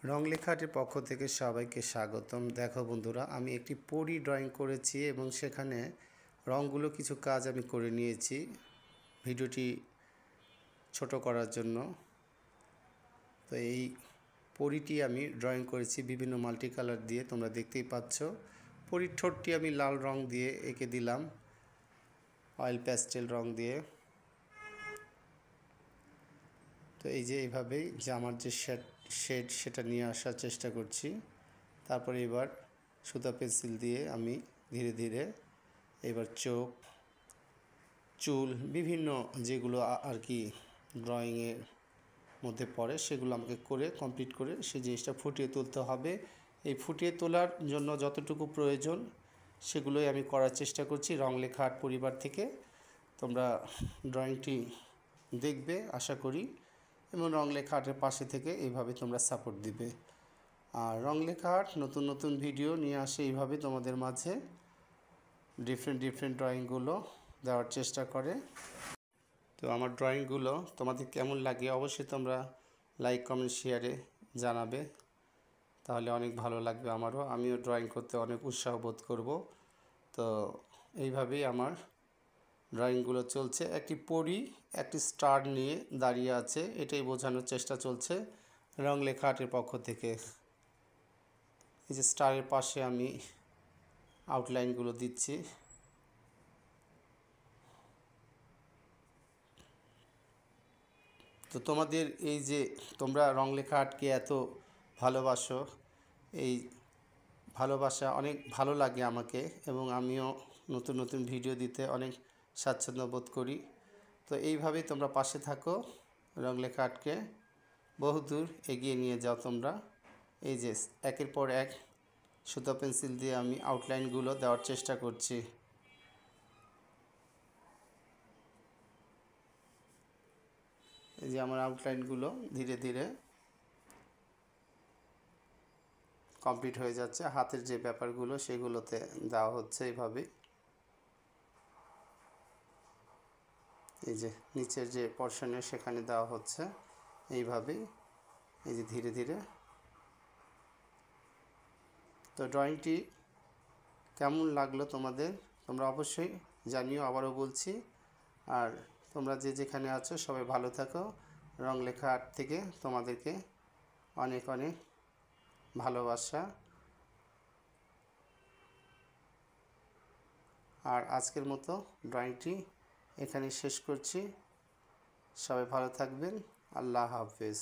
রং লেখাটির পক্ষ থেকে সবাইকে স্বাগতম। দেখো বন্ধুরা, আমি একটি পরী ড্রয়িং করেছি এবং সেখানে রঙগুলো কিছু কাজ আমি করে নিয়েছি ভিডিওটি ছোট করার জন্য। তো এই পরীটি আমি ড্রয়িং করেছি বিভিন্ন মাল্টি কালার দিয়ে, তোমরা দেখতেই পাচ্ছ। পরীর ঠোঁটটি আমি লাল রং দিয়ে এঁকে দিলাম, অয়েল প্যাস্টেল রং দিয়ে। তো এই যে এইভাবেই যে আমার যে শেড সেটা নিয়ে আসার চেষ্টা করছি। তারপরে এবার সুতা পেন্সিল দিয়ে আমি ধীরে ধীরে এবার চোখ, চুল, বিভিন্ন যেগুলো আর কি ড্রয়িংয়ের মধ্যে পড়ে সেগুলো আমাকে করে কমপ্লিট করে সেই জিনিসটা ফুটিয়ে তুলতে হবে। এই ফুটিয়ে তোলার জন্য যতটুকু প্রয়োজন সেগুলোই আমি করার চেষ্টা করছি রং লেখা আর্ট পরিবার থেকে। তোমরা ড্রয়িংটি দেখবে আশা করি, এবং রং লেখা আর্টের পাশে থেকে এইভাবে তোমরা সাপোর্ট দিবে। আর রং লেখা আর্ট নতুন নতুন ভিডিও নিয়ে আসে এইভাবে তোমাদের মাঝে, ডিফারেন্ট ড্রয়িংগুলো দেওয়ার চেষ্টা করে। তো আমার ড্রয়িংগুলো তোমাদের কেমন লাগে অবশ্যই তোমরা লাইক, কমেন্ট, শেয়ারে জানাবে, তাহলে অনেক ভালো লাগবে আমারও। আমিও ড্রয়িং করতে অনেক উৎসাহ বোধ করব। তো এইভাবেই আমার ড্রয়িংগুলো চলছে। একটি পরী একটি স্টার নিয়ে দাঁড়িয়ে আছে, এটাই বোঝানোর চেষ্টা চলছে রং লেখা আর্টের পক্ষ থেকে। এই যে স্টারের পাশে আমি আউটলাইনগুলো দিচ্ছি। তো তোমাদের এই যে তোমরা রং লেখা আর্টকে এত ভালোবাসো, এই ভালোবাসা অনেক ভালো লাগে আমাকে, এবং আমিও নতুন নতুন ভিডিও দিতে অনেক স্বাচ্ছন্দ্য বোধ করি। তো এইভাবেই তোমরা পাশে থাকো, রং লেখা আর্টকে বহুদূর এগিয়ে নিয়ে যাও তোমরা। এই যে একের পর এক সুতা পেন্সিল দিয়ে আমি আউটলাইনগুলো দেওয়ার চেষ্টা করছি। এই যে আমার আউটলাইনগুলো ধীরে ধীরে কমপ্লিট হয়ে যাচ্ছে। হাতের যে ব্যাপারগুলো সেগুলোতে দেওয়া হচ্ছে এইভাবে। এই যে নিচের যে পোর্শনে সেখানে দেওয়া হচ্ছে এইভাবেই, এই যে ধীরে ধীরে। তো ড্রয়িংটি কেমন লাগলো তোমাদের তোমরা অবশ্যই জানিও, আবারও বলছি। আর তোমরা যে যেখানে আছো সবাই ভালো থাকো। রং লেখা আর্ট থেকে তোমাদেরকে অনেক অনেক ভালোবাসা। আর আজকের মতো ড্রয়িংটি এখানে শেষ করছি। সবাই ভালো থাকবেন। আল্লাহ হাফেজ।